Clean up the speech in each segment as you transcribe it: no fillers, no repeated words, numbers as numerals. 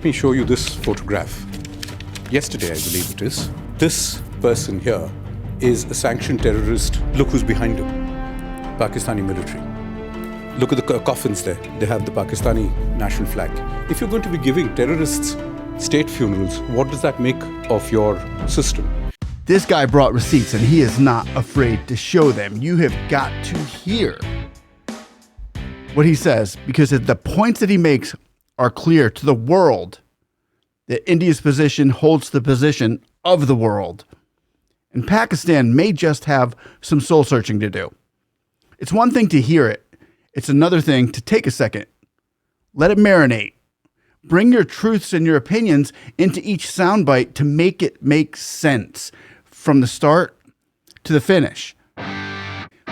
me show you this photograph. Yesterday, I believe it is. This person here is a sanctioned terrorist. Look who's behind him. Pakistani military. Look at the coffins there. They have the Pakistani national flag. If you're going to be giving terrorists state funerals, what does that make of your system? This guy brought receipts and he is not afraid to show them. You have got to hear what he says, because the points that he makes are clear to the world that India's position holds the position of the world. And Pakistan may just have some soul searching to do. It's one thing to hear it. It's another thing to take a second. Let it marinate. Bring your truths and your opinions into each soundbite to make it make sense from the start to the finish.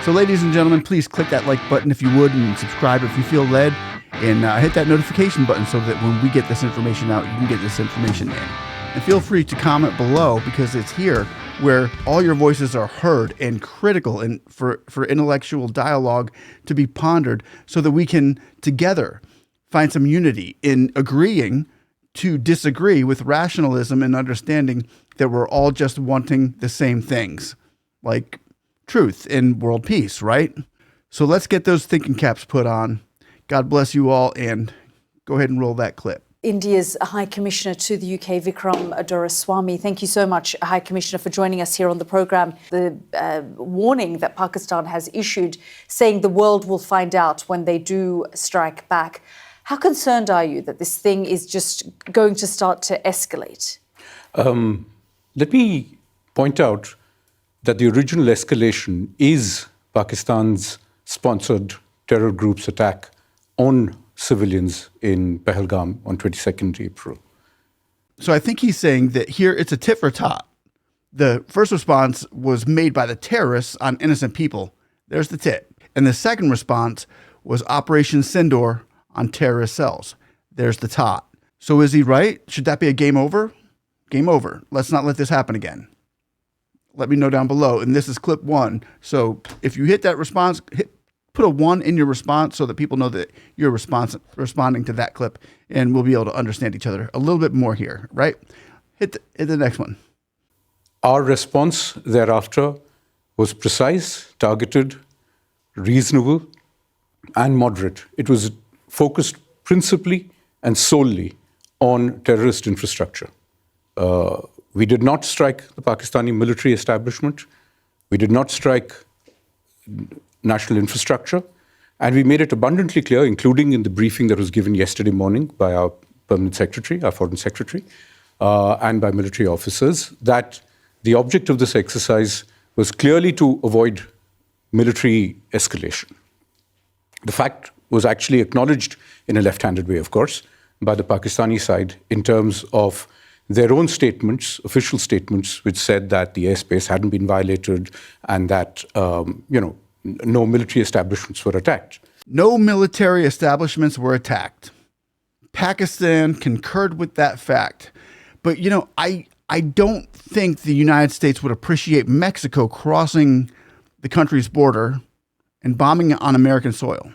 So ladies and gentlemen, please click that like button if you would, and subscribe if you feel led, and hit that notification button so that when we get this information out, you can get this information in. And feel free to comment below, because it's here where all your voices are heard and critical, and for intellectual dialogue to be pondered, so that we can together find some unity in agreeing to disagree with rationalism and understanding that we're all just wanting the same things, like truth and world peace, right? So let's get those thinking caps put on. God bless you all, and go ahead and roll that clip. India's High Commissioner to the UK, Vikram Doraiswamy. Thank you so much, High Commissioner, for joining us here on the programme. The warning that Pakistan has issued, saying the world will find out when they do strike back. How concerned are you that this thing is just going to start to escalate? Let me point out that the original escalation is Pakistan's sponsored terror group's attack on civilians in Pahalgam on 22nd April. So I think he's saying that here it's a tit for tat. The first response was made by the terrorists on innocent people. There's the tit. And the second response was Operation Sindoor on terrorist cells. There's the tot. So is he right? Should that be a game over? Game over. Let's not let this happen again. Let me know down below. And this is clip 1. So if you hit that response, put a 1 in your response so that people know that you're responding to that clip, and we'll be able to understand each other a little bit more here, right? Hit the next one. Our response thereafter was precise, targeted, reasonable, and moderate. It was focused principally and solely on terrorist infrastructure. We did not strike the Pakistani military establishment. We did not strike national infrastructure. And we made it abundantly clear, including in the briefing that was given yesterday morning by our permanent secretary, our foreign secretary, and by military officers, that the object of this exercise was clearly to avoid military escalation. The fact was actually acknowledged in a left-handed way, of course, by the Pakistani side in terms of their own statements, official statements, which said that the airspace hadn't been violated and that, no military establishments were attacked. No military establishments were attacked. Pakistan concurred with that fact. But, I don't think the United States would appreciate Mexico crossing the country's border and bombing on American soil.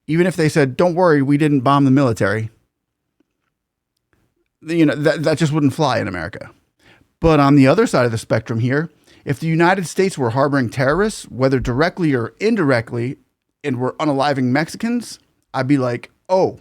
Even if they said, don't worry, we didn't bomb the military. That just wouldn't fly in America. But on the other side of the spectrum here, if the United States were harboring terrorists, whether directly or indirectly, and were unaliving Mexicans, I'd be like, oh,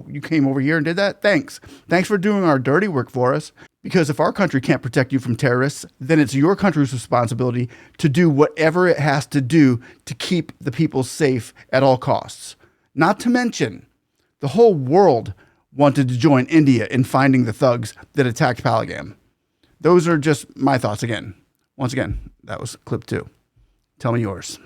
you came over here and did that? Thanks. Thanks for doing our dirty work for us. Because if our country can't protect you from terrorists, then it's your country's responsibility to do whatever it has to do to keep the people safe at all costs. Not to mention, the whole world wanted to join India in finding the thugs that attacked Pahalgam. Those are just my thoughts again. Once again, that was clip 2. Tell me yours.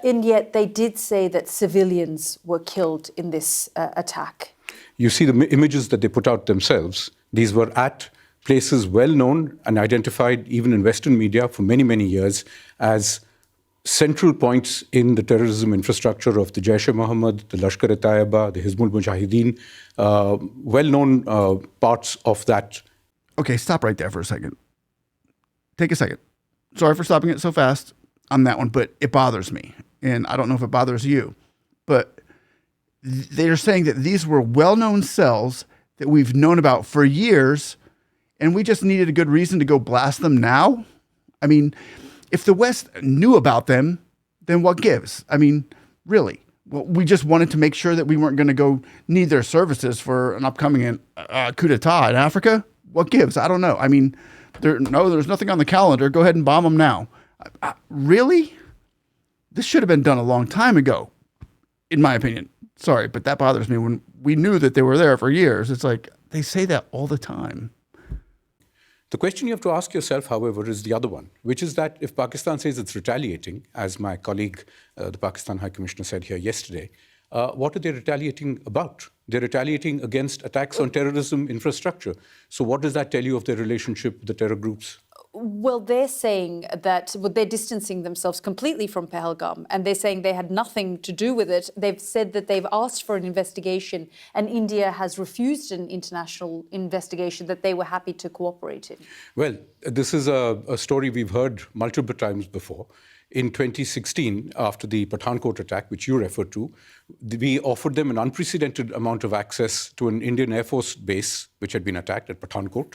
And yet they did say that civilians were killed in this attack. You see the images that they put out themselves. These were at places well known and identified even in Western media for many, many years as central points in the terrorism infrastructure of the Jaish-e-Mohammed, the Lashkar-e-Taiba, the Hizbul Mujahideen, well-known parts of that. Okay, stop right there for a second. Take a second. Sorry for stopping it so fast on that one, but it bothers me. And I don't know if it bothers you, but they're saying that these were well-known cells that we've known about for years, and we just needed a good reason to go blast them now? I mean, if the West knew about them, then what gives? I mean, really? Well, we just wanted to make sure that we weren't going to go need their services for an upcoming coup d'etat in Africa? What gives? I don't know. I mean, there's nothing on the calendar. Go ahead and bomb them now. Really? This should have been done a long time ago, in my opinion. Sorry, but that bothers me. When we knew that they were there for years, it's like they say that all the time. The question you have to ask yourself, however, is the other one, which is that if Pakistan says it's retaliating, as my colleague, the Pakistan High Commissioner, said here yesterday, what are they retaliating about? They're retaliating against attacks on terrorism infrastructure. So what does that tell you of their relationship with the terror groups? Well, they're saying that they're distancing themselves completely from Pahalgam, and they're saying they had nothing to do with it. They've said that they've asked for an investigation, and India has refused an international investigation that they were happy to cooperate in. Well, this is a story we've heard multiple times before. In 2016, after the Pathankot attack, which you referred to, we offered them an unprecedented amount of access to an Indian Air Force base, which had been attacked at Pathankot.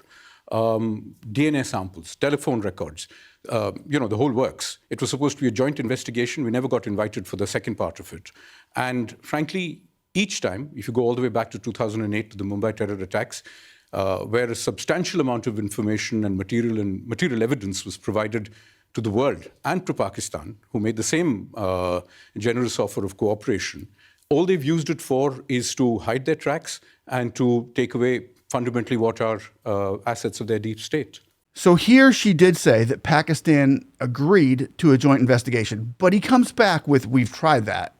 DNA samples, telephone records, the whole works. It was supposed to be a joint investigation. We never got invited for the second part of it. And frankly, each time, if you go all the way back to 2008 to the Mumbai terror attacks, where a substantial amount of information and material evidence was provided to the world and to Pakistan, who made the same generous offer of cooperation, all they've used it for is to hide their tracks and to take away fundamentally what are assets of their deep state. So here she did say that Pakistan agreed to a joint investigation, but he comes back with, we've tried that.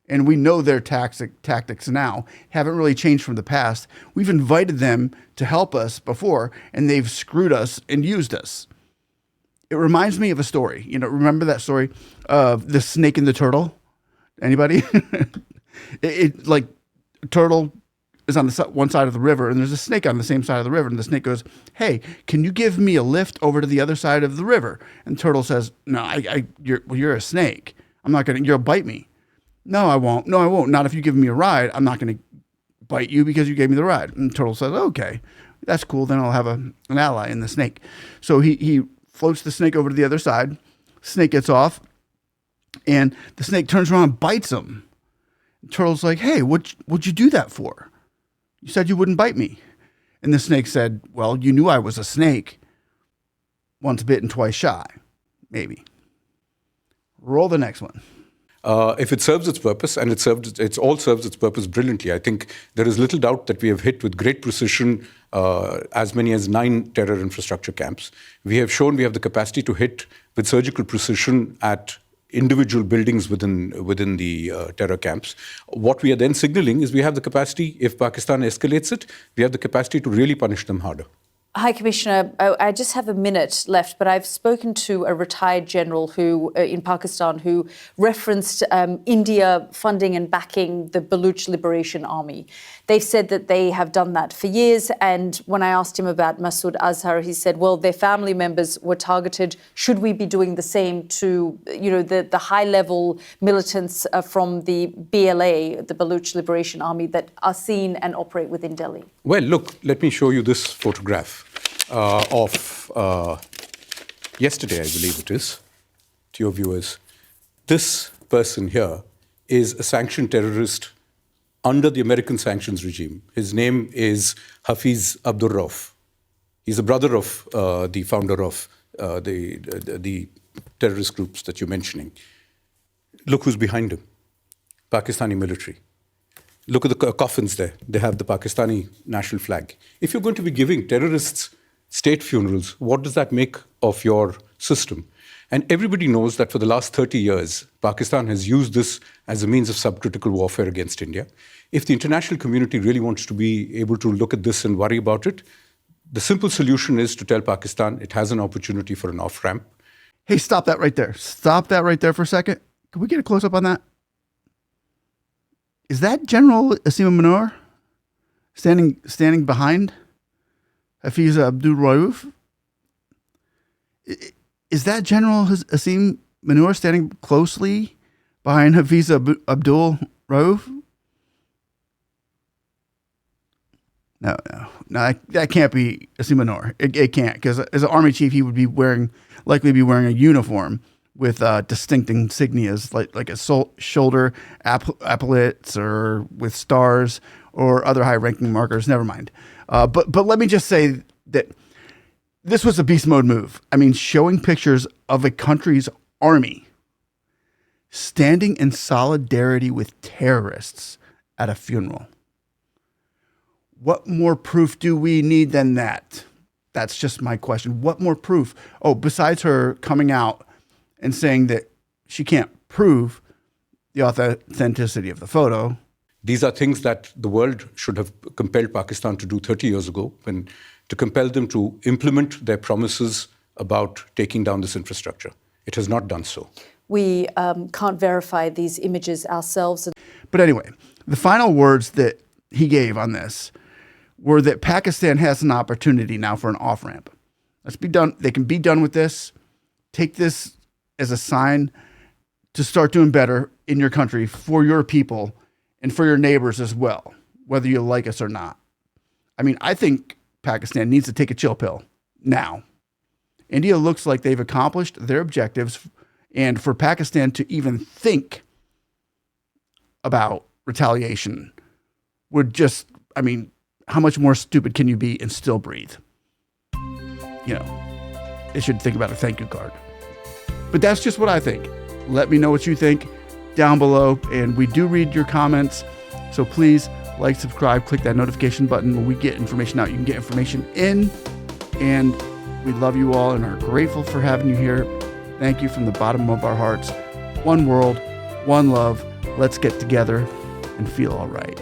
And we know their tactics now haven't really changed from the past. We've invited them to help us before, and they've screwed us and used us. It reminds me of a story. Remember that story of the snake and the turtle? Anybody? Like turtle is on the one side of the river, and there's a snake on the same side of the river. And the snake goes, "Hey, can you give me a lift over to the other side of the river?" And the turtle says, "No, you're a snake. I'm not gonna. You'll bite me." "No, I won't. No, I won't. Not if you give me a ride. I'm not gonna bite you because you gave me the ride." And the turtle says, "Okay, that's cool. Then I'll have an ally in the snake." So he floats the snake over to the other side. Snake gets off, and the snake turns around and bites him. The turtle's like, "Hey, what'd you do that for? You said you wouldn't bite me." And the snake said, "Well, you knew I was a snake. Once bitten, twice shy. Maybe." Roll the next one. If it serves its purpose, and it all serves its purpose brilliantly, I think there is little doubt that we have hit with great precision as many as 9 terror infrastructure camps. We have shown we have the capacity to hit with surgical precision at individual buildings within the terror camps. What we are then signaling is we have the capacity, if Pakistan escalates it, we have the capacity to really punish them harder. High Commissioner, I just have a minute left, but I've spoken to a retired general who, in Pakistan, who referenced India funding and backing the Baluch Liberation Army. They've said that they have done that for years, and when I asked him about Masood Azhar, he said, well, their family members were targeted. Should we be doing the same to, the high-level militants from the BLA, the Baluch Liberation Army, that are seen and operate within Delhi? Well, look, let me show you this photograph of yesterday, I believe it is, to your viewers. This person here is a sanctioned terrorist under the American sanctions regime. His name is Hafiz Abdur Rauf. He's a brother of the founder of the terrorist groups that you're mentioning. Look who's behind him, Pakistani military. Look at the coffins there. They have the Pakistani national flag. If you're going to be giving terrorists state funerals, what does that make of your system? And everybody knows that for the last 30 years, Pakistan has used this as a means of subcritical warfare against India. If the international community really wants to be able to look at this and worry about it, the simple solution is to tell Pakistan it has an opportunity for an off-ramp. Hey, stop that right there. Stop that right there for a second. Can we get a close-up on that? Is that General Asim Munir standing behind Hafiz Abdul Rauf? Is that General Asim Munir standing closely behind Hafiz Abdul Rauf? No, that can't be Asim Manor. It can't, because as an army chief, he would be likely be wearing a uniform with distinct insignias like a shoulder epaulets or with stars or other high-ranking markers. Never mind. But let me just say that this was a beast mode move. I mean, showing pictures of a country's army standing in solidarity with terrorists at a funeral. What more proof do we need than that? That's just my question. What more proof? Oh, besides her coming out and saying that she can't prove the authenticity of the photo. These are things that the world should have compelled Pakistan to do 30 years ago, and to compel them to implement their promises about taking down this infrastructure. It has not done so. We can't verify these images ourselves. But anyway, the final words that he gave on this were that Pakistan has an opportunity now for an off-ramp. Let's be done. They can be done with this. Take this as a sign to start doing better in your country for your people and for your neighbors as well, whether you like us or not. I mean, I think Pakistan needs to take a chill pill now. India looks like they've accomplished their objectives, and for Pakistan to even think about retaliation would just, I mean, how much more stupid can you be and still breathe? You know, they should think about a thank you card. But that's just what I think. Let me know what you think down below, and we do read your comments. So please like, subscribe, click that notification button. When we get information out, you can get information in. And we love you all and are grateful for having you here. Thank you from the bottom of our hearts. One world, one love. Let's get together and feel all right.